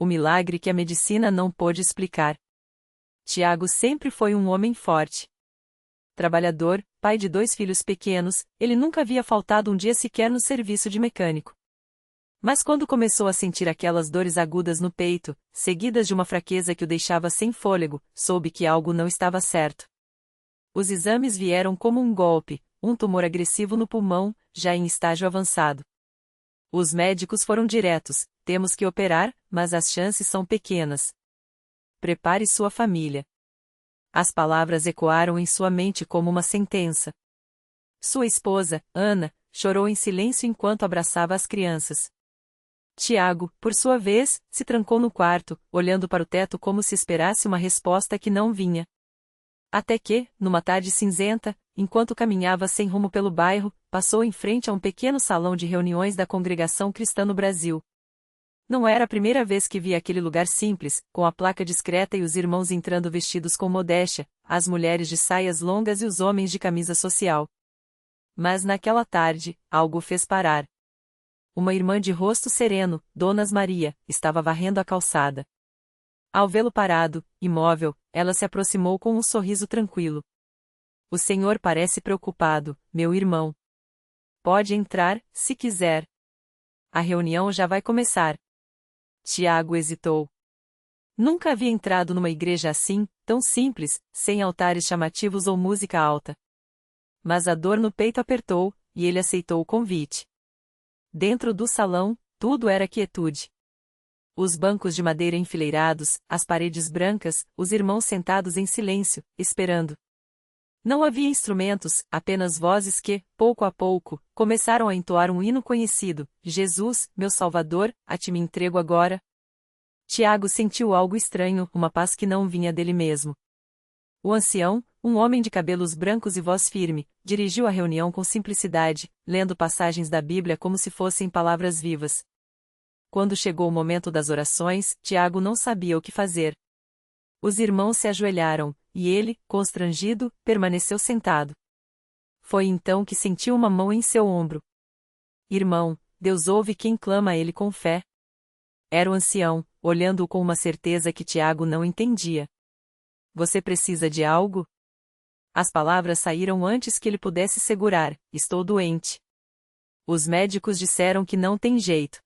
O milagre que a medicina não pôde explicar. Tiago sempre foi um homem forte. Trabalhador, pai de 2 filhos pequenos, ele nunca havia faltado um dia sequer no serviço de mecânico. Mas quando começou a sentir aquelas dores agudas no peito, seguidas de uma fraqueza que o deixava sem fôlego, soube que algo não estava certo. Os exames vieram como um golpe, um tumor agressivo no pulmão, já em estágio avançado. Os médicos foram diretos: temos que operar, mas as chances são pequenas. Prepare sua família. As palavras ecoaram em sua mente como uma sentença. Sua esposa, Ana, chorou em silêncio enquanto abraçava as crianças. Tiago, por sua vez, se trancou no quarto, olhando para o teto como se esperasse uma resposta que não vinha. Até que, numa tarde cinzenta, enquanto caminhava sem rumo pelo bairro, passou em frente a um pequeno salão de reuniões da Congregação Cristã no Brasil. Não era a primeira vez que via aquele lugar simples, com a placa discreta e os irmãos entrando vestidos com modéstia, as mulheres de saias longas e os homens de camisa social. Mas naquela tarde, algo fez parar. Uma irmã de rosto sereno, Dona Maria, estava varrendo a calçada. Ao vê-lo parado, imóvel, ela se aproximou com um sorriso tranquilo. O senhor parece preocupado, meu irmão. Pode entrar, se quiser. A reunião já vai começar. Tiago hesitou. Nunca havia entrado numa igreja assim, tão simples, sem altares chamativos ou música alta. Mas a dor no peito apertou, e ele aceitou o convite. Dentro do salão, tudo era quietude. Os bancos de madeira enfileirados, as paredes brancas, os irmãos sentados em silêncio, esperando. Não havia instrumentos, apenas vozes que, pouco a pouco, começaram a entoar um hino conhecido: Jesus, meu Salvador, a ti me entrego agora. Tiago sentiu algo estranho, uma paz que não vinha dele mesmo. O ancião, um homem de cabelos brancos e voz firme, dirigiu a reunião com simplicidade, lendo passagens da Bíblia como se fossem palavras vivas. Quando chegou o momento das orações, Tiago não sabia o que fazer. Os irmãos se ajoelharam, e ele, constrangido, permaneceu sentado. Foi então que sentiu uma mão em seu ombro. Irmão, Deus ouve quem clama a ele com fé. Era o ancião, olhando-o com uma certeza que Tiago não entendia. Você precisa de algo? As palavras saíram antes que ele pudesse segurar: estou doente. Os médicos disseram que não tem jeito.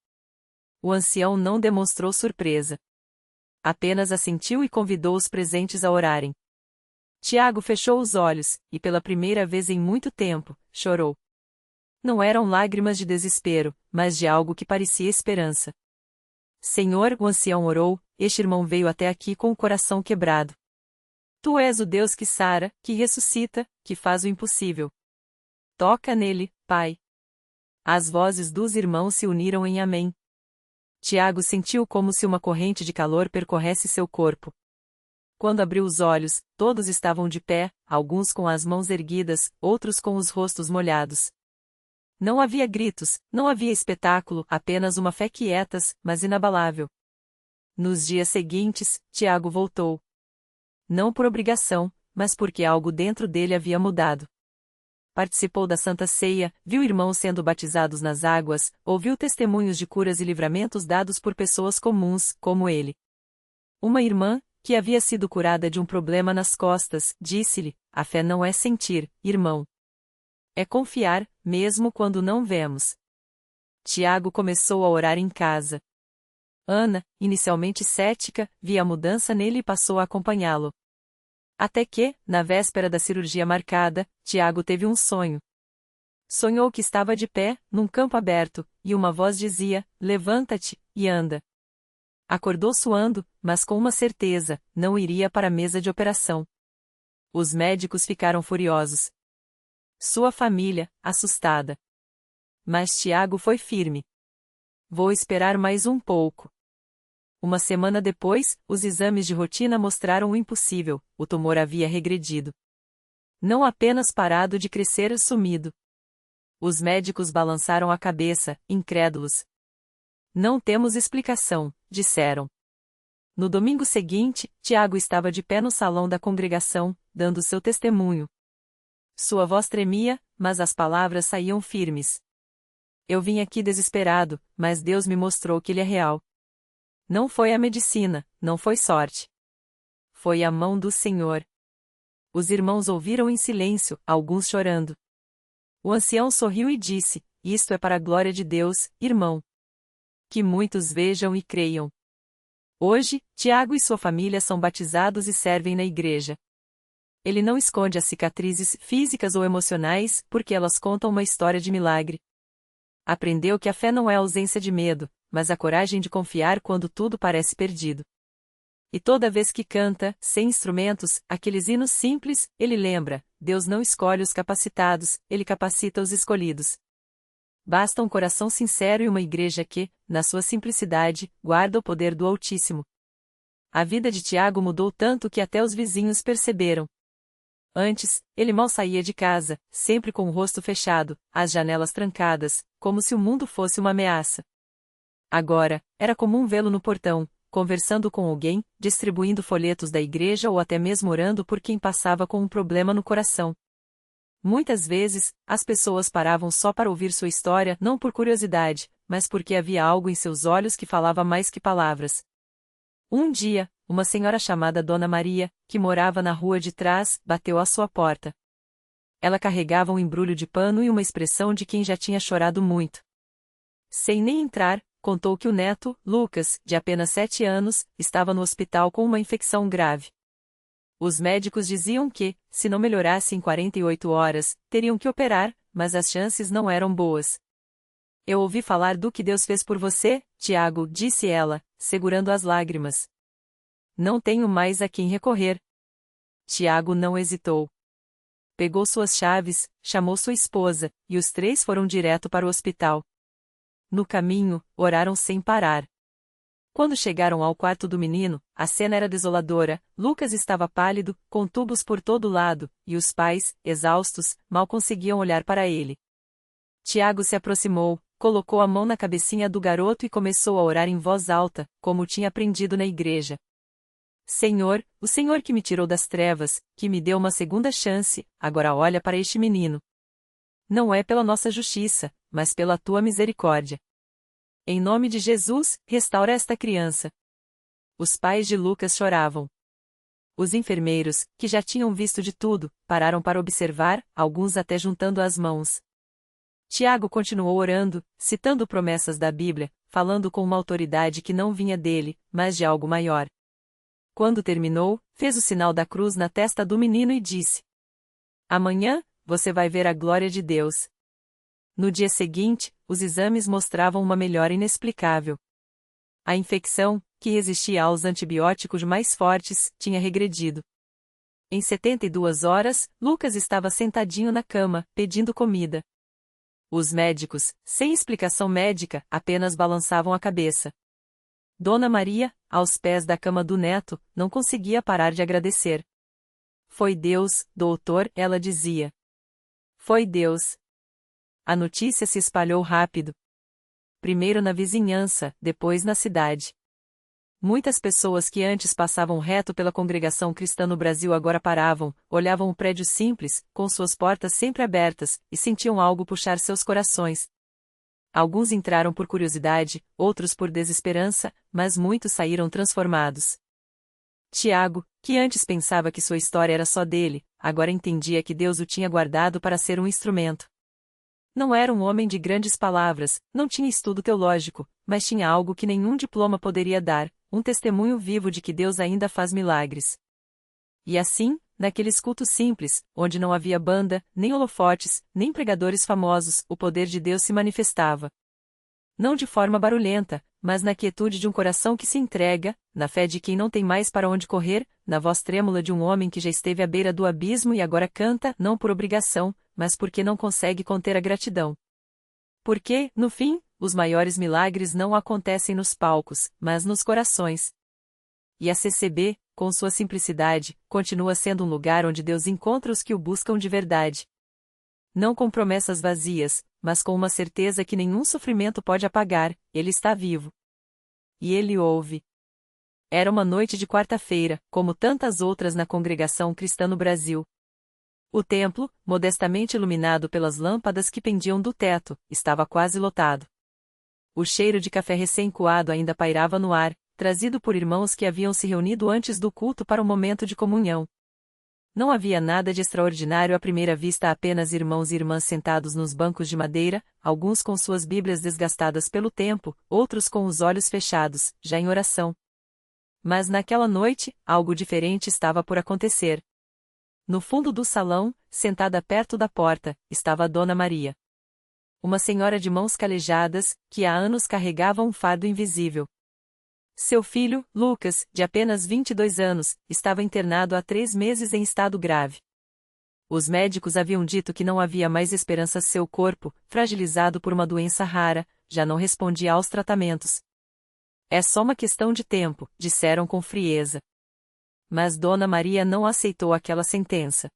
O ancião não demonstrou surpresa. Apenas assentiu e convidou os presentes a orarem. Tiago fechou os olhos, e pela primeira vez em muito tempo, chorou. Não eram lágrimas de desespero, mas de algo que parecia esperança. Senhor, o ancião orou, este irmão veio até aqui com o coração quebrado. Tu és o Deus que sara, que ressuscita, que faz o impossível. Toca nele, Pai. As vozes dos irmãos se uniram em amém. Tiago sentiu como se uma corrente de calor percorresse seu corpo. Quando abriu os olhos, todos estavam de pé, alguns com as mãos erguidas, outros com os rostos molhados. Não havia gritos, não havia espetáculo, apenas uma fé quieta, mas inabalável. Nos dias seguintes, Tiago voltou. Não por obrigação, mas porque algo dentro dele havia mudado. Participou da Santa Ceia, viu irmãos sendo batizados nas águas, ouviu testemunhos de curas e livramentos dados por pessoas comuns, como ele. Uma irmã, que havia sido curada de um problema nas costas, disse-lhe: a fé não é sentir, irmão. É confiar, mesmo quando não vemos. Tiago começou a orar em casa. Ana, inicialmente cética, via a mudança nele e passou a acompanhá-lo. Até que, na véspera da cirurgia marcada, Tiago teve um sonho. Sonhou que estava de pé, num campo aberto, e uma voz dizia: levanta-te, e anda. Acordou suando, mas com uma certeza: não iria para a mesa de operação. Os médicos ficaram furiosos. Sua família, assustada. Mas Tiago foi firme. Vou esperar mais um pouco. Uma semana depois, os exames de rotina mostraram o impossível: o tumor havia regredido. Não apenas parado de crescer e sumido. Os médicos balançaram a cabeça, incrédulos. Não temos explicação, disseram. No domingo seguinte, Tiago estava de pé no salão da congregação, dando seu testemunho. Sua voz tremia, mas as palavras saíam firmes. Eu vim aqui desesperado, mas Deus me mostrou que Ele é real. Não foi a medicina, não foi sorte. Foi a mão do Senhor. Os irmãos ouviram em silêncio, alguns chorando. O ancião sorriu e disse: Isto é para a glória de Deus, irmão. Que muitos vejam e creiam. Hoje, Tiago e sua família são batizados e servem na igreja. Ele não esconde as cicatrizes físicas ou emocionais, porque elas contam uma história de milagre. Aprendeu que a fé não é a ausência de medo, mas a coragem de confiar quando tudo parece perdido. E toda vez que canta, sem instrumentos, aqueles hinos simples, ele lembra: Deus não escolhe os capacitados, ele capacita os escolhidos. Basta um coração sincero e uma igreja que, na sua simplicidade, guarda o poder do Altíssimo. A vida de Tiago mudou tanto que até os vizinhos perceberam. Antes, ele mal saía de casa, sempre com o rosto fechado, as janelas trancadas, como se o mundo fosse uma ameaça. Agora, era comum vê-lo no portão, conversando com alguém, distribuindo folhetos da igreja ou até mesmo orando por quem passava com um problema no coração. Muitas vezes, as pessoas paravam só para ouvir sua história, não por curiosidade, mas porque havia algo em seus olhos que falava mais que palavras. Um dia, uma senhora chamada Dona Maria, que morava na rua de trás, bateu à sua porta. Ela carregava um embrulho de pano e uma expressão de quem já tinha chorado muito. Sem nem entrar, contou que o neto, Lucas, de apenas 7 anos, estava no hospital com uma infecção grave. Os médicos diziam que, se não melhorasse em 48 horas, teriam que operar, mas as chances não eram boas. Eu ouvi falar do que Deus fez por você, Tiago, disse ela, segurando as lágrimas. Não tenho mais a quem recorrer. Tiago não hesitou. Pegou suas chaves, chamou sua esposa, e os 3 foram direto para o hospital. No caminho, oraram sem parar. Quando chegaram ao quarto do menino, a cena era desoladora. Lucas estava pálido, com tubos por todo lado, e os pais, exaustos, mal conseguiam olhar para ele. Tiago se aproximou, colocou a mão na cabecinha do garoto e começou a orar em voz alta, como tinha aprendido na igreja. Senhor, o Senhor que me tirou das trevas, que me deu uma segunda chance, agora olha para este menino. Não é pela nossa justiça, mas pela tua misericórdia. Em nome de Jesus, restaura esta criança. Os pais de Lucas choravam. Os enfermeiros, que já tinham visto de tudo, pararam para observar, alguns até juntando as mãos. Tiago continuou orando, citando promessas da Bíblia, falando com uma autoridade que não vinha dele, mas de algo maior. Quando terminou, fez o sinal da cruz na testa do menino e disse: Amanhã, você vai ver a glória de Deus. No dia seguinte, os exames mostravam uma melhora inexplicável. A infecção, que resistia aos antibióticos mais fortes, tinha regredido. Em 72 horas, Lucas estava sentadinho na cama, pedindo comida. Os médicos, sem explicação médica, apenas balançavam a cabeça. Dona Maria, aos pés da cama do neto, não conseguia parar de agradecer. Foi Deus, doutor, ela dizia. Foi Deus. A notícia se espalhou rápido. Primeiro na vizinhança, depois na cidade. Muitas pessoas que antes passavam reto pela congregação cristã no Brasil agora paravam, olhavam o prédio simples, com suas portas sempre abertas, e sentiam algo puxar seus corações. Alguns entraram por curiosidade, outros por desesperança, mas muitos saíram transformados. Tiago, que antes pensava que sua história era só dele, agora entendia que Deus o tinha guardado para ser um instrumento. Não era um homem de grandes palavras, não tinha estudo teológico, mas tinha algo que nenhum diploma poderia dar, um testemunho vivo de que Deus ainda faz milagres. E assim, naqueles cultos simples, onde não havia banda, nem holofotes, nem pregadores famosos, o poder de Deus se manifestava. Não de forma barulhenta, mas na quietude de um coração que se entrega, na fé de quem não tem mais para onde correr, na voz trêmula de um homem que já esteve à beira do abismo e agora canta, não por obrigação, mas porque não consegue conter a gratidão. Porque, no fim, os maiores milagres não acontecem nos palcos, mas nos corações. E a CCB, com sua simplicidade, continua sendo um lugar onde Deus encontra os que o buscam de verdade. Não com promessas vazias, mas com uma certeza que nenhum sofrimento pode apagar, Ele está vivo. E Ele ouve. Era uma noite de quarta-feira, como tantas outras na congregação cristã no Brasil. O templo, modestamente iluminado pelas lâmpadas que pendiam do teto, estava quase lotado. O cheiro de café recém-coado ainda pairava no ar, trazido por irmãos que haviam se reunido antes do culto para o momento de comunhão. Não havia nada de extraordinário à primeira vista, apenas irmãos e irmãs sentados nos bancos de madeira, alguns com suas Bíblias desgastadas pelo tempo, outros com os olhos fechados, já em oração. Mas naquela noite, algo diferente estava por acontecer. No fundo do salão, sentada perto da porta, estava a Dona Maria. Uma senhora de mãos calejadas, que há anos carregava um fardo invisível. Seu filho, Lucas, de apenas 22 anos, estava internado há 3 meses em estado grave. Os médicos haviam dito que não havia mais esperança. Seu corpo, fragilizado por uma doença rara, já não respondia aos tratamentos. É só uma questão de tempo, disseram com frieza. Mas Dona Maria não aceitou aquela sentença.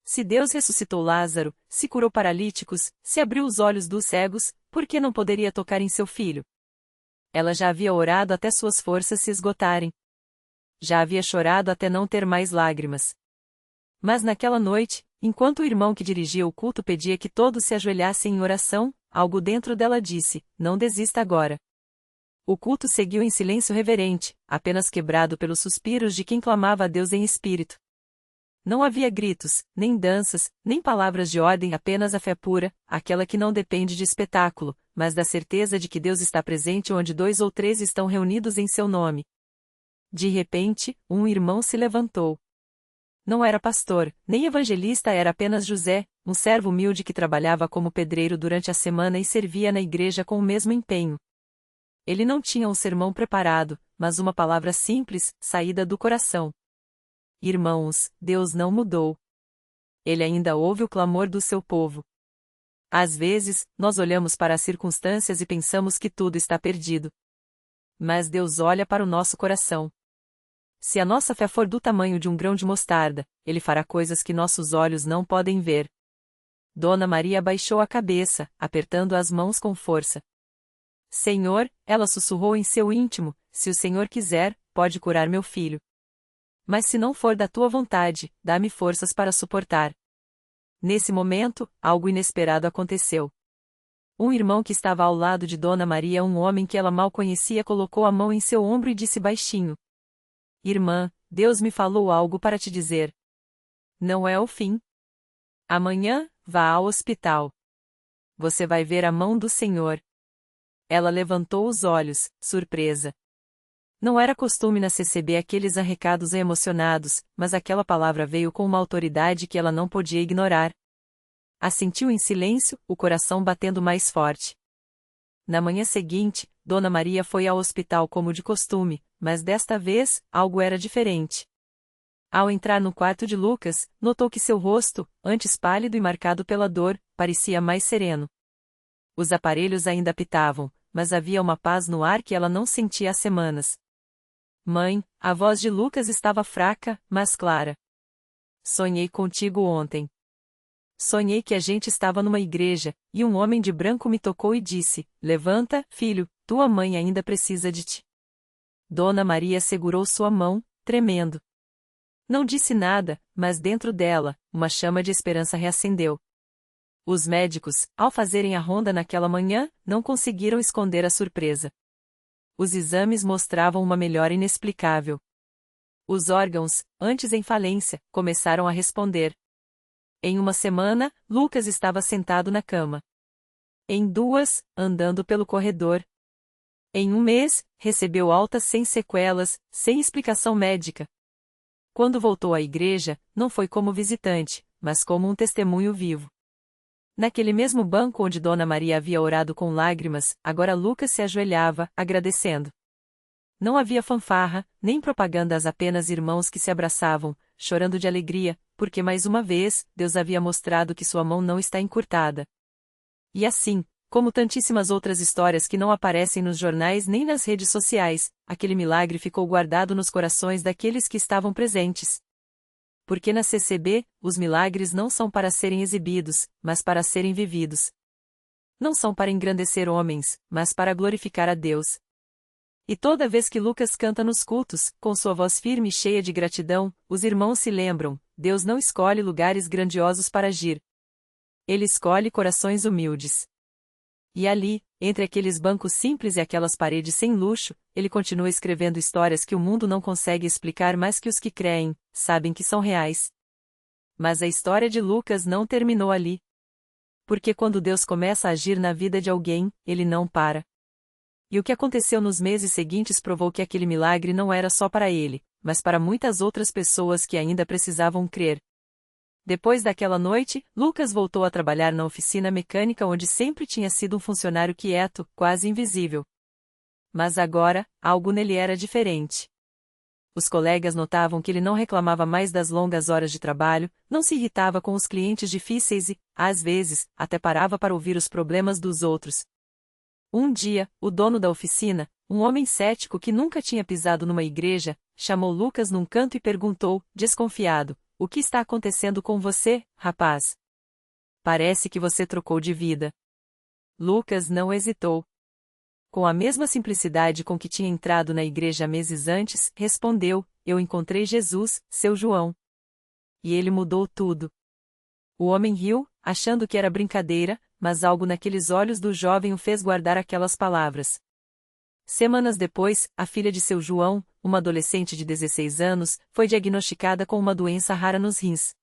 Se Deus ressuscitou Lázaro, se curou paralíticos, se abriu os olhos dos cegos, por que não poderia tocar em seu filho? Ela já havia orado até suas forças se esgotarem. Já havia chorado até não ter mais lágrimas. Mas naquela noite, enquanto o irmão que dirigia o culto pedia que todos se ajoelhassem em oração, algo dentro dela disse: não desista agora. O culto seguiu em silêncio reverente, apenas quebrado pelos suspiros de quem clamava a Deus em espírito. Não havia gritos, nem danças, nem palavras de ordem, apenas a fé pura, aquela que não depende de espetáculo, mas da certeza de que Deus está presente onde 2 ou 3 estão reunidos em seu nome. De repente, um irmão se levantou. Não era pastor, nem evangelista, era apenas José, um servo humilde que trabalhava como pedreiro durante a semana e servia na igreja com o mesmo empenho. Ele não tinha um sermão preparado, mas uma palavra simples, saída do coração. Irmãos, Deus não mudou. Ele ainda ouve o clamor do seu povo. Às vezes, nós olhamos para as circunstâncias e pensamos que tudo está perdido. Mas Deus olha para o nosso coração. Se a nossa fé for do tamanho de um grão de mostarda, Ele fará coisas que nossos olhos não podem ver. Dona Maria abaixou a cabeça, apertando as mãos com força. Senhor, ela sussurrou em seu íntimo, se o Senhor quiser, pode curar meu filho. Mas se não for da tua vontade, dá-me forças para suportar. Nesse momento, algo inesperado aconteceu. Um irmão que estava ao lado de Dona Maria, um homem que ela mal conhecia, colocou a mão em seu ombro e disse baixinho: Irmã, Deus me falou algo para te dizer. Não é o fim. Amanhã, vá ao hospital. Você vai ver a mão do Senhor. Ela levantou os olhos, surpresa. Não era costume na CCB aqueles recados emocionados, mas aquela palavra veio com uma autoridade que ela não podia ignorar. Assentiu em silêncio, o coração batendo mais forte. Na manhã seguinte, Dona Maria foi ao hospital como de costume, mas desta vez, algo era diferente. Ao entrar no quarto de Lucas, notou que seu rosto, antes pálido e marcado pela dor, parecia mais sereno. Os aparelhos ainda apitavam, mas havia uma paz no ar que ela não sentia há semanas. Mãe, a voz de Lucas estava fraca, mas clara. Sonhei contigo ontem. Sonhei que a gente estava numa igreja, e um homem de branco me tocou e disse: levanta, filho, tua mãe ainda precisa de ti. Dona Maria segurou sua mão, tremendo. Não disse nada, mas dentro dela, uma chama de esperança reacendeu. Os médicos, ao fazerem a ronda naquela manhã, não conseguiram esconder a surpresa. Os exames mostravam uma melhora inexplicável. Os órgãos, antes em falência, começaram a responder. Em uma semana, Lucas estava sentado na cama. Em 2, andando pelo corredor. Em 1 mês, recebeu alta sem sequelas, sem explicação médica. Quando voltou à igreja, não foi como visitante, mas como um testemunho vivo. Naquele mesmo banco onde Dona Maria havia orado com lágrimas, agora Lucas se ajoelhava, agradecendo. Não havia fanfarra, nem propagandas, apenas irmãos que se abraçavam, chorando de alegria, porque mais uma vez, Deus havia mostrado que sua mão não está encurtada. E assim, como tantíssimas outras histórias que não aparecem nos jornais nem nas redes sociais, aquele milagre ficou guardado nos corações daqueles que estavam presentes. Porque na CCB, os milagres não são para serem exibidos, mas para serem vividos. Não são para engrandecer homens, mas para glorificar a Deus. E toda vez que Lucas canta nos cultos, com sua voz firme e cheia de gratidão, os irmãos se lembram: Deus não escolhe lugares grandiosos para agir. Ele escolhe corações humildes. E ali, entre aqueles bancos simples e aquelas paredes sem luxo, ele continua escrevendo histórias que o mundo não consegue explicar, mas que os que creem, sabem que são reais. Mas a história de Lucas não terminou ali. Porque quando Deus começa a agir na vida de alguém, ele não para. E o que aconteceu nos meses seguintes provou que aquele milagre não era só para ele, mas para muitas outras pessoas que ainda precisavam crer. Depois daquela noite, Lucas voltou a trabalhar na oficina mecânica onde sempre tinha sido um funcionário quieto, quase invisível. Mas agora, algo nele era diferente. Os colegas notavam que ele não reclamava mais das longas horas de trabalho, não se irritava com os clientes difíceis e, às vezes, até parava para ouvir os problemas dos outros. Um dia, o dono da oficina, um homem cético que nunca tinha pisado numa igreja, chamou Lucas num canto e perguntou, desconfiado: "O que está acontecendo com você, rapaz? Parece que você trocou de vida." Lucas não hesitou. Com a mesma simplicidade com que tinha entrado na igreja meses antes, respondeu: "Eu encontrei Jesus, seu João." E ele mudou tudo. O homem riu, achando que era brincadeira, mas algo naqueles olhos do jovem o fez guardar aquelas palavras. Semanas depois, a filha de seu João, uma adolescente de 16 anos, foi diagnosticada com uma doença rara nos rins.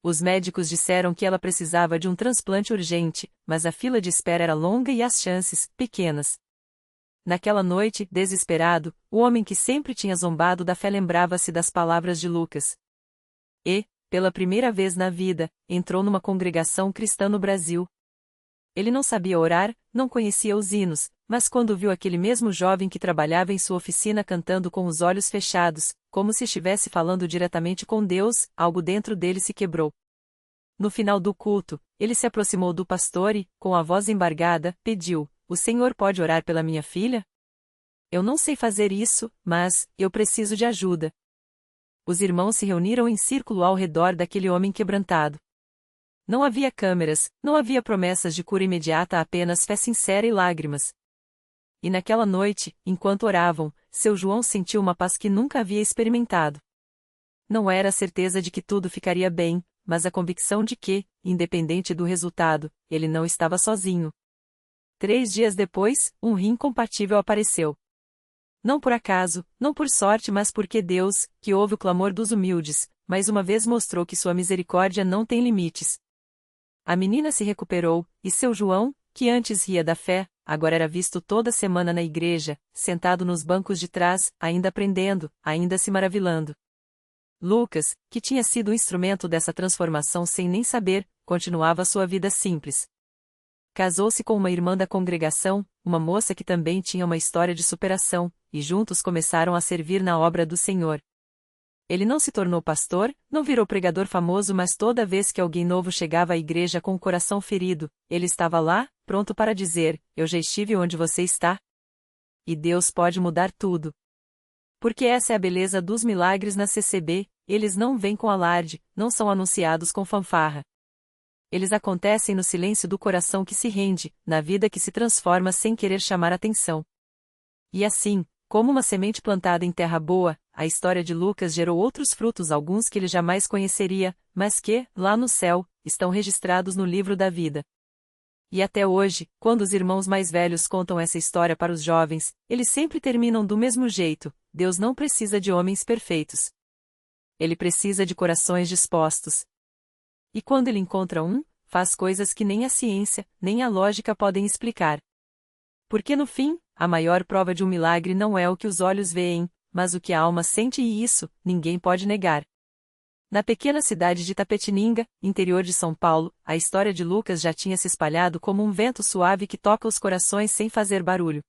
Os médicos disseram que ela precisava de um transplante urgente, mas a fila de espera era longa e as chances, pequenas. Naquela noite, desesperado, o homem que sempre tinha zombado da fé lembrava-se das palavras de Lucas. E, pela primeira vez na vida, entrou numa congregação cristã no Brasil. Ele não sabia orar, não conhecia os hinos, mas quando viu aquele mesmo jovem que trabalhava em sua oficina cantando com os olhos fechados, como se estivesse falando diretamente com Deus, algo dentro dele se quebrou. No final do culto, ele se aproximou do pastor e, com a voz embargada, pediu: "O senhor pode orar pela minha filha? Eu não sei fazer isso, mas eu preciso de ajuda." Os irmãos se reuniram em círculo ao redor daquele homem quebrantado. Não havia câmeras, não havia promessas de cura imediata, apenas fé sincera e lágrimas. E naquela noite, enquanto oravam, seu João sentiu uma paz que nunca havia experimentado. Não era a certeza de que tudo ficaria bem, mas a convicção de que, independente do resultado, ele não estava sozinho. 3 dias depois, um rim compatível apareceu. Não por acaso, não por sorte, mas porque Deus, que ouve o clamor dos humildes, mais uma vez mostrou que sua misericórdia não tem limites. A menina se recuperou, e seu João, que antes ria da fé, agora era visto toda semana na igreja, sentado nos bancos de trás, ainda aprendendo, ainda se maravilhando. Lucas, que tinha sido o instrumento dessa transformação sem nem saber, continuava sua vida simples. Casou-se com uma irmã da congregação, uma moça que também tinha uma história de superação, e juntos começaram a servir na obra do Senhor. Ele não se tornou pastor, não virou pregador famoso, mas toda vez que alguém novo chegava à igreja com o coração ferido, ele estava lá, pronto para dizer: "Eu já estive onde você está." E Deus pode mudar tudo. Porque essa é a beleza dos milagres na CCB, eles não vêm com alarde, não são anunciados com fanfarra. Eles acontecem no silêncio do coração que se rende, na vida que se transforma sem querer chamar atenção. E assim, como uma semente plantada em terra boa, a história de Lucas gerou outros frutos, alguns que ele jamais conheceria, mas que, lá no céu, estão registrados no livro da vida. E até hoje, quando os irmãos mais velhos contam essa história para os jovens, eles sempre terminam do mesmo jeito: Deus não precisa de homens perfeitos. Ele precisa de corações dispostos. E quando ele encontra um, faz coisas que nem a ciência, nem a lógica podem explicar. Porque no fim, a maior prova de um milagre não é o que os olhos veem, mas o que a alma sente, e isso, ninguém pode negar. Na pequena cidade de Tapetininga, interior de São Paulo, a história de Lucas já tinha se espalhado como um vento suave que toca os corações sem fazer barulho.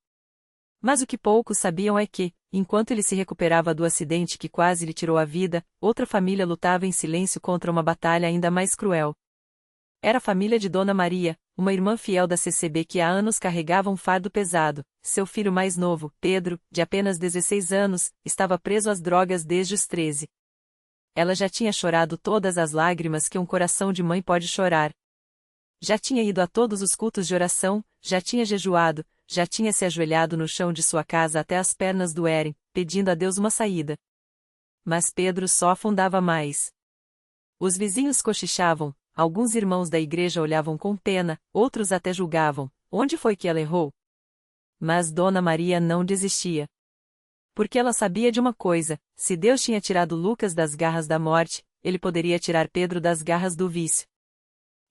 Mas o que poucos sabiam é que, enquanto ele se recuperava do acidente que quase lhe tirou a vida, outra família lutava em silêncio contra uma batalha ainda mais cruel. Era a família de Dona Maria, uma irmã fiel da CCB que há anos carregava um fardo pesado. Seu filho mais novo, Pedro, de apenas 16 anos, estava preso às drogas desde os 13. Ela já tinha chorado todas as lágrimas que um coração de mãe pode chorar. Já tinha ido a todos os cultos de oração, já tinha jejuado, já tinha se ajoelhado no chão de sua casa até as pernas doerem, pedindo a Deus uma saída. Mas Pedro só afundava mais. Os vizinhos cochichavam, alguns irmãos da igreja olhavam com pena, outros até julgavam: Onde foi que ela errou? Mas Dona Maria não desistia. Porque ela sabia de uma coisa: se Deus tinha tirado Lucas das garras da morte, ele poderia tirar Pedro das garras do vício.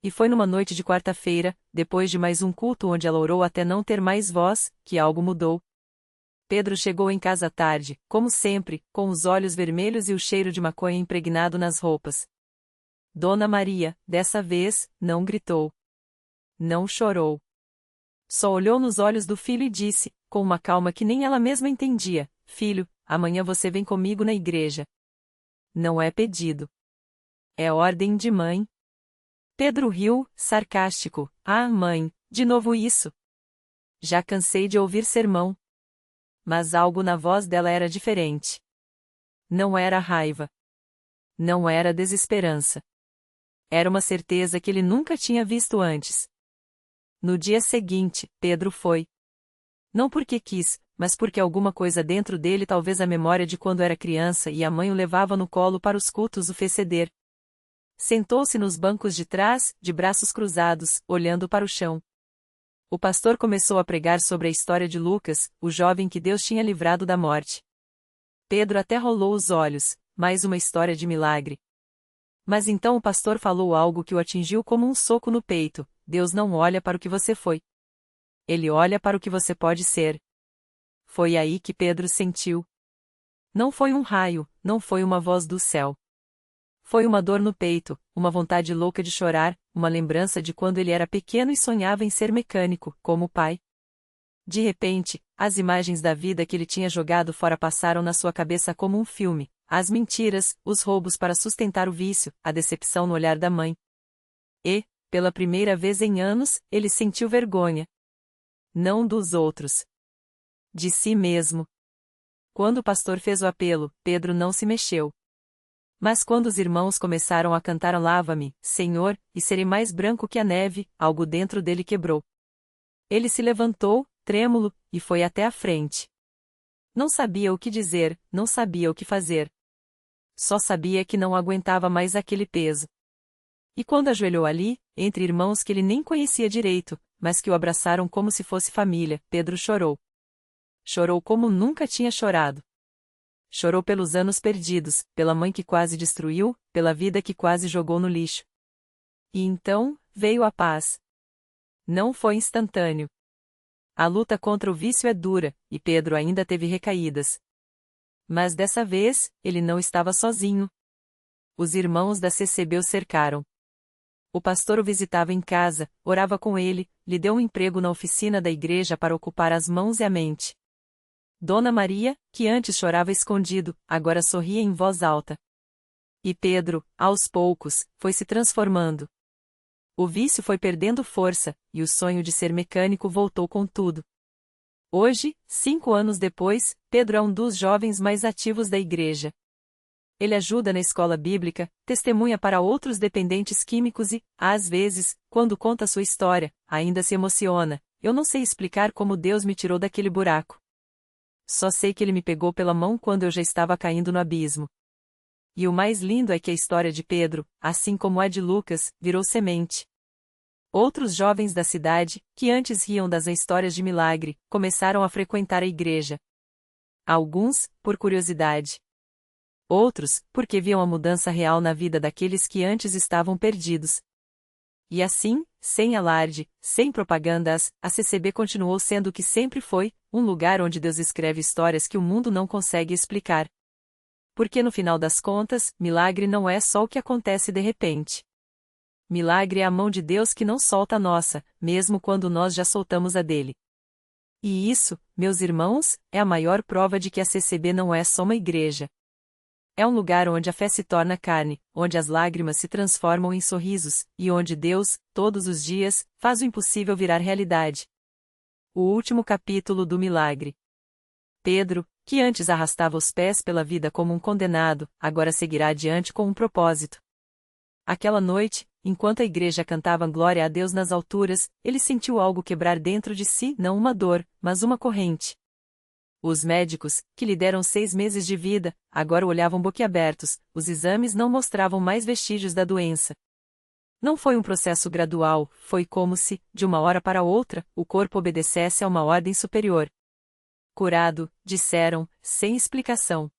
E foi numa noite de quarta-feira, depois de mais um culto onde ela orou até não ter mais voz, que algo mudou. Pedro chegou em casa tarde, como sempre, com os olhos vermelhos e o cheiro de maconha impregnado nas roupas. Dona Maria, dessa vez, não gritou. Não chorou. Só olhou nos olhos do filho e disse, com uma calma que nem ela mesma entendia: Filho, amanhã você vem comigo na igreja. Não é pedido. É ordem de mãe. Pedro riu, sarcástico. Ah, mãe, de novo isso. Já cansei de ouvir sermão. Mas algo na voz dela era diferente. Não era raiva. Não era desesperança. Era uma certeza que ele nunca tinha visto antes. No dia seguinte, Pedro foi. Não porque quis, mas porque alguma coisa dentro dele, talvez a memória de quando era criança e a mãe o levava no colo para os cultos, o fez ceder. Sentou-se nos bancos de trás, de braços cruzados, olhando para o chão. O pastor começou a pregar sobre a história de Lucas, o jovem que Deus tinha livrado da morte. Pedro até rolou os olhos. Mais uma história de milagre. Mas então o pastor falou algo que o atingiu como um soco no peito: Deus não olha para o que você foi. Ele olha para o que você pode ser. Foi aí que Pedro sentiu. Não foi um raio, não foi uma voz do céu. Foi uma dor no peito, uma vontade louca de chorar, uma lembrança de quando ele era pequeno e sonhava em ser mecânico, como o pai. De repente, as imagens da vida que ele tinha jogado fora passaram na sua cabeça como um filme: as mentiras, os roubos para sustentar o vício, a decepção no olhar da mãe. E, pela primeira vez em anos, ele sentiu vergonha. Não dos outros. De si mesmo. Quando o pastor fez o apelo, Pedro não se mexeu. Mas quando os irmãos começaram a cantar Lava-me, Senhor, e serei mais branco que a neve, algo dentro dele quebrou. Ele se levantou, trêmulo, e foi até a frente. Não sabia o que dizer, não sabia o que fazer. Só sabia que não aguentava mais aquele peso. E quando ajoelhou ali, entre irmãos que ele nem conhecia direito, mas que o abraçaram como se fosse família, Pedro chorou. Chorou como nunca tinha chorado. Chorou pelos anos perdidos, pela mãe que quase destruiu, pela vida que quase jogou no lixo. E então, veio a paz. Não foi instantâneo. A luta contra o vício é dura, e Pedro ainda teve recaídas. Mas dessa vez, ele não estava sozinho. Os irmãos da CCB o cercaram. O pastor o visitava em casa, orava com ele, lhe deu um emprego na oficina da igreja para ocupar as mãos e a mente. Dona Maria, que antes chorava escondido, agora sorria em voz alta. E Pedro, aos poucos, foi se transformando. O vício foi perdendo força, e o sonho de ser mecânico voltou com tudo. Hoje, 5 anos depois, Pedro é um dos jovens mais ativos da igreja. Ele ajuda na escola bíblica, testemunha para outros dependentes químicos e, às vezes, quando conta sua história, ainda se emociona: Eu não sei explicar como Deus me tirou daquele buraco. Só sei que ele me pegou pela mão quando eu já estava caindo no abismo. E o mais lindo é que a história de Pedro, assim como a de Lucas, virou semente. Outros jovens da cidade, que antes riam das histórias de milagre, começaram a frequentar a igreja. Alguns, por curiosidade. Outros, porque viam a mudança real na vida daqueles que antes estavam perdidos. E assim, sem alarde, sem propagandas, a CCB continuou sendo o que sempre foi, um lugar onde Deus escreve histórias que o mundo não consegue explicar. Porque no final das contas, milagre não é só o que acontece de repente. Milagre é a mão de Deus que não solta a nossa, mesmo quando nós já soltamos a dele. E isso, meus irmãos, é a maior prova de que a CCB não é só uma igreja. É um lugar onde a fé se torna carne, onde as lágrimas se transformam em sorrisos, e onde Deus, todos os dias, faz o impossível virar realidade. O último capítulo do milagre. Pedro, que antes arrastava os pés pela vida como um condenado, agora seguirá adiante com um propósito. Aquela noite, enquanto a igreja cantava glória a Deus nas alturas, ele sentiu algo quebrar dentro de si, não uma dor, mas uma corrente. Os médicos, que lhe deram 6 meses de vida, agora o olhavam boquiabertos, os exames não mostravam mais vestígios da doença. Não foi um processo gradual, foi como se, de uma hora para outra, o corpo obedecesse a uma ordem superior. Curado, disseram, sem explicação.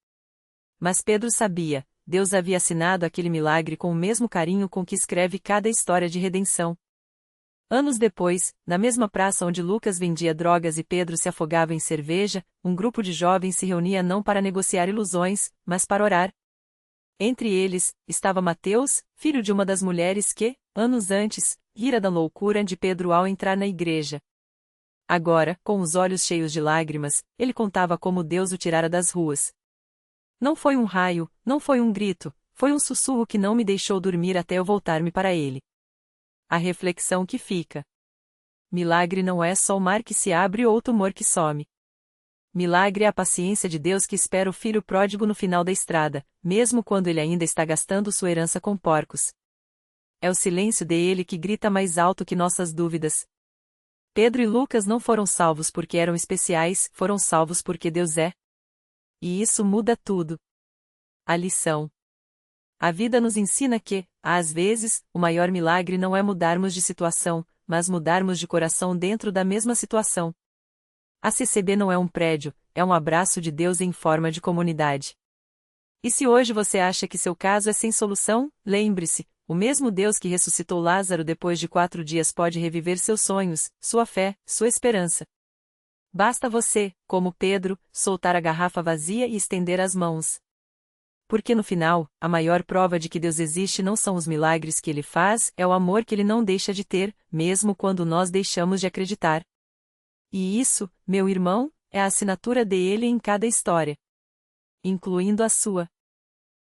Mas Pedro sabia, Deus havia assinado aquele milagre com o mesmo carinho com que escreve cada história de redenção. Anos depois, na mesma praça onde Lucas vendia drogas e Pedro se afogava em cerveja, um grupo de jovens se reunia não para negociar ilusões, mas para orar. Entre eles, estava Mateus, filho de uma das mulheres que, anos antes, rira da loucura de Pedro ao entrar na igreja. Agora, com os olhos cheios de lágrimas, ele contava como Deus o tirara das ruas. Não foi um raio, não foi um grito, foi um sussurro que não me deixou dormir até eu voltar-me para ele. A reflexão que fica. Milagre não é só o mar que se abre ou o tumor que some. Milagre é a paciência de Deus que espera o filho pródigo no final da estrada, mesmo quando ele ainda está gastando sua herança com porcos. É o silêncio dele que grita mais alto que nossas dúvidas. Pedro e Lucas não foram salvos porque eram especiais, foram salvos porque Deus é. E isso muda tudo. A lição. A vida nos ensina que, às vezes, o maior milagre não é mudarmos de situação, mas mudarmos de coração dentro da mesma situação. A CCB não é um prédio, é um abraço de Deus em forma de comunidade. E se hoje você acha que seu caso é sem solução, lembre-se, o mesmo Deus que ressuscitou Lázaro depois de 4 dias pode reviver seus sonhos, sua fé, sua esperança. Basta você, como Pedro, soltar a garrafa vazia e estender as mãos. Porque no final, a maior prova de que Deus existe não são os milagres que Ele faz, é o amor que Ele não deixa de ter, mesmo quando nós deixamos de acreditar. E isso, meu irmão, é a assinatura dele em cada história, incluindo a sua.